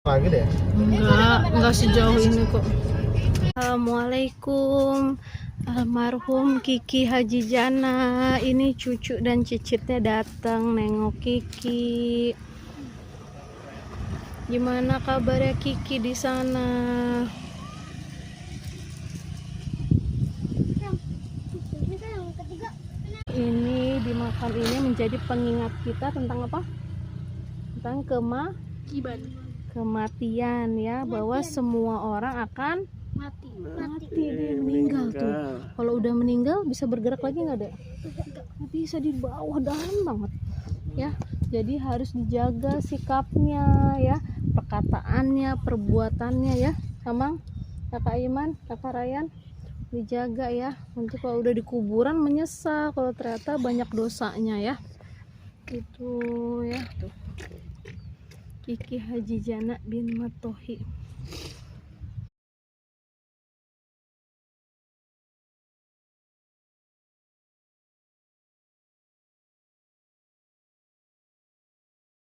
Lagi deh. Enggak sejauh ini kok. Assalamualaikum. Almarhum Kiki Haji Jana. Ini cucu dan cicitnya datang nengok Kiki. Gimana kabarnya Kiki di sana? Ini di makam ini menjadi pengingat kita tentang apa? Tentang kematian ya, bahwa semua orang akan mati dia meninggal tuh. Kalau udah meninggal bisa bergerak lagi nggak deh? Nggak bisa, di bawah dalam banget ya. Jadi harus dijaga sikapnya ya, perkataannya, perbuatannya ya, sama kakak Iman, kakak Ryan, dijaga ya. Nanti kalau udah di kuburan menyesal kalau ternyata banyak dosanya ya. Itu ya tuh Kiki Haji Jana bin Matohi.